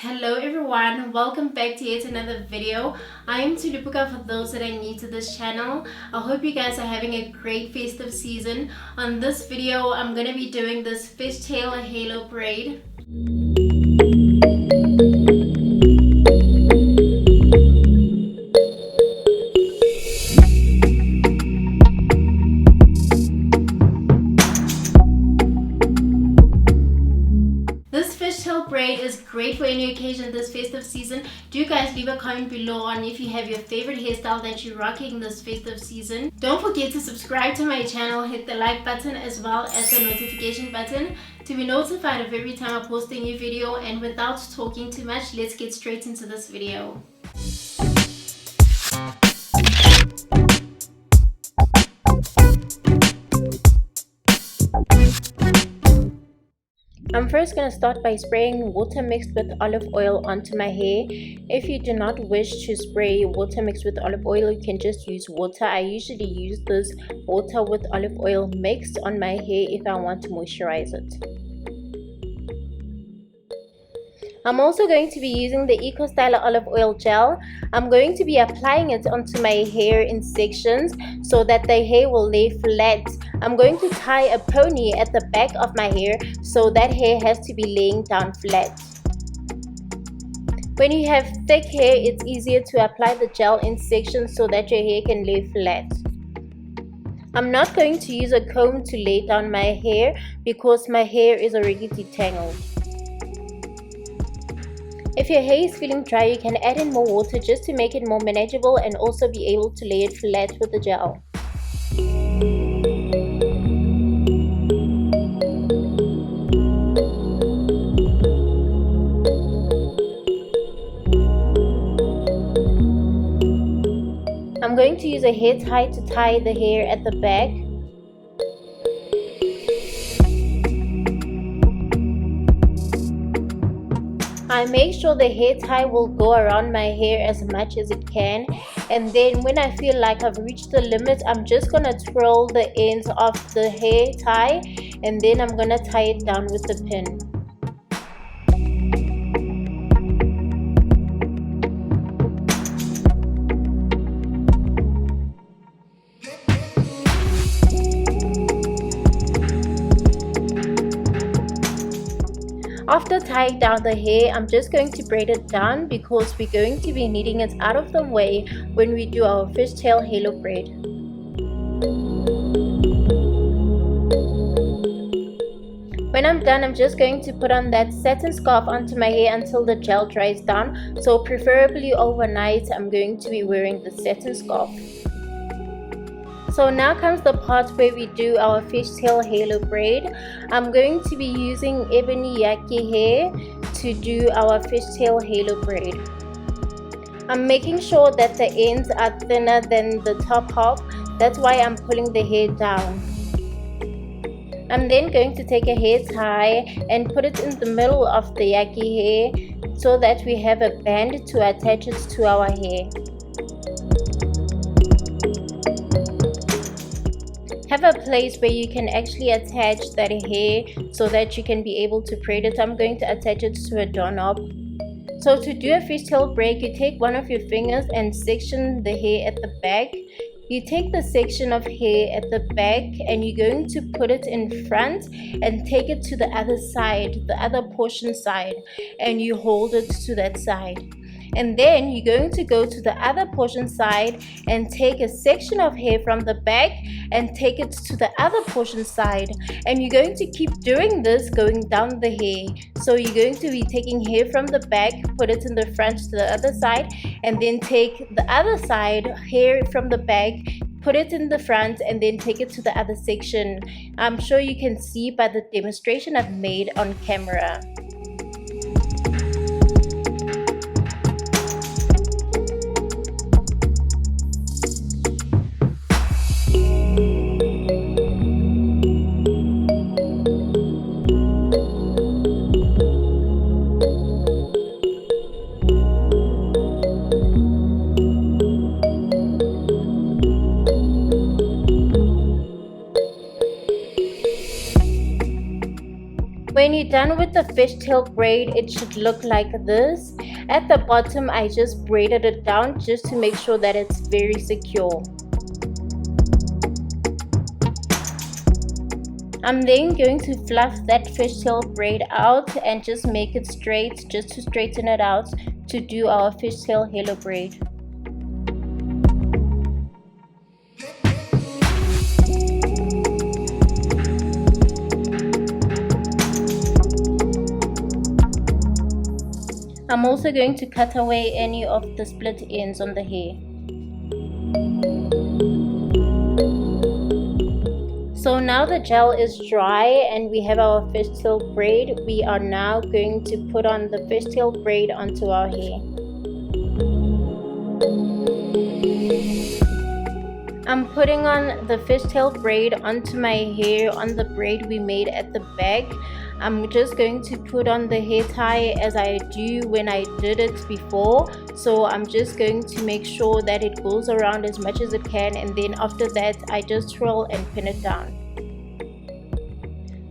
Hello everyone, welcome back to yet another video. I am Tsholo Phoka for those that are new to this channel. I hope you guys are having a great festive season. On this video, I'm going to be doing this fishtail halo braid. Braid is great for any occasion this festive season. Do guys leave a comment below on if you have your favorite hairstyle that you're rocking this festive season. Don't forget to subscribe to my channel, hit the like button as well as the notification button to be notified of every time I post a new video. And without talking too much, let's get straight into this video. I'm first going to start by spraying water mixed with olive oil onto my hair. If you do not wish to spray water mixed with olive oil, you can just use water. I usually use this water with olive oil mixed on my hair if I want to moisturize it. I'm also going to be using the FISHTAIL olive oil gel. I'm going to be applying it onto my hair in sections so that the hair will lay flat. I'm going to tie a pony at the back of my hair, so that hair has to be laying down flat. When you have thick hair, it's easier to apply the gel in sections so that your hair can lay flat. I'm not going to use a comb to lay down my hair because my hair is already detangled. If your hair is feeling dry, you can add in more water just to make it more manageable and also be able to lay it flat with the gel. I'm going to use a hair tie to tie the hair at the back. I make sure the hair tie will go around my hair as much as it can, and then when I feel like I've reached the limit, I'm just going to twirl the ends of the hair tie and then I'm going to tie it down with the pin. After tying down the hair, I'm just going to braid it down because we're going to be needing it out of the way when we do our fishtail halo braid. When I'm done, I'm just going to put on that satin scarf onto my hair until the gel dries down. So preferably overnight, I'm going to be wearing the satin scarf. So now comes the part where we do our fishtail halo braid. I'm going to be using ebony yaki hair to do our fishtail halo braid. I'm making sure that the ends are thinner than the top half. That's why I'm pulling the hair down. I'm then going to take a hair tie and put it in the middle of the yaki hair so that we have a band to attach it to our hair. Have a place where you can actually attach that hair so that you can be able to braid it. I'm going to attach it to a doorknob. So to do a fishtail braid, you take one of your fingers and section the hair at the back. You take the section of hair at the back and you're going to put it in front and take it to the other side, the other portion side, and you hold it to that side. And then you're going to go to the other portion side and take a section of hair from the back and take it to the other portion side, and you're going to keep doing this going down the hair. So you're going to be taking hair from the back, put it in the front to the other side, and then take the other side hair from the back, put it in the front, and then take it to the other section. I'm sure you can see by the demonstration I've made on camera. When you're done with the fishtail braid, it should look like this. At the bottom, I just braided it down just to make sure that it's very secure. I'm then going to fluff that fishtail braid out and just make it straight, just to straighten it out to do our fishtail halo braid. I'm also going to cut away any of the split ends on the hair. So now the gel is dry and we have our fishtail braid. We are now going to put on the fishtail braid onto our hair. I'm putting on the fishtail braid onto my hair on the braid we made at the back. I'm just going to put on the hair tie as I do when I did it before. So I'm just going to make sure that it goes around as much as it can, and then after that I just twirl and pin it down.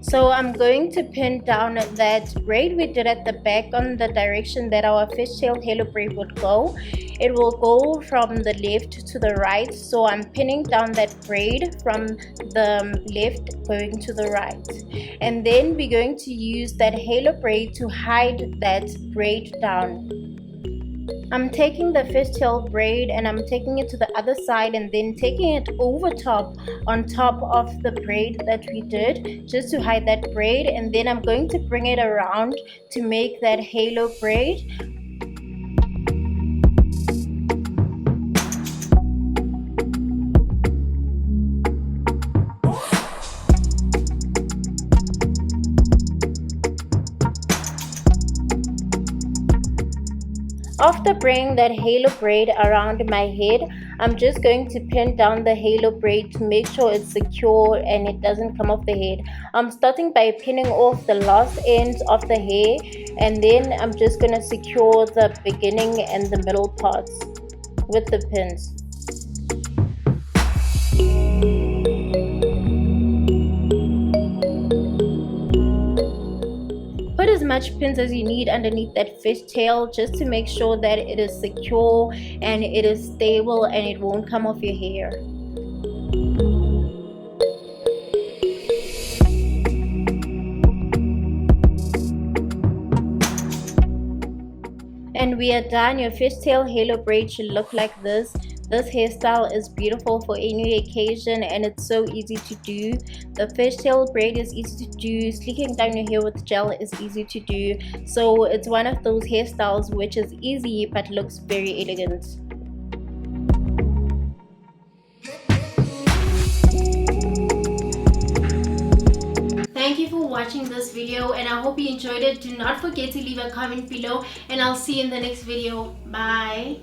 So I'm going to pin down that braid we did at the back on the direction that our fishtail halo braid would go. It will go from the left to the right, so I'm pinning down that braid from the left going to the right. And then we're going to use that halo braid to hide that braid down. I'm taking the fishtail braid and I'm taking it to the other side and then taking it over top on top of the braid that we did just to hide that braid, and then I'm going to bring it around to make that halo braid. After bringing that halo braid around my head, I'm just going to pin down the halo braid to make sure it's secure and it doesn't come off the head. I'm starting by pinning off the last ends of the hair, and then I'm just going to secure the beginning and the middle parts with the pins. Put as much pins as you need underneath that fishtail just to make sure that it is secure and it is stable and it won't come off your hair. And we are done. Your fishtail halo braid should look like this. This hairstyle is beautiful for any occasion and it's so easy to do. The fishtail braid is easy to do. Sleeking down your hair with gel is easy to do. So it's one of those hairstyles which is easy but looks very elegant. Thank you for watching this video and I hope you enjoyed it. Do not forget to leave a comment below and I'll see you in the next video. Bye.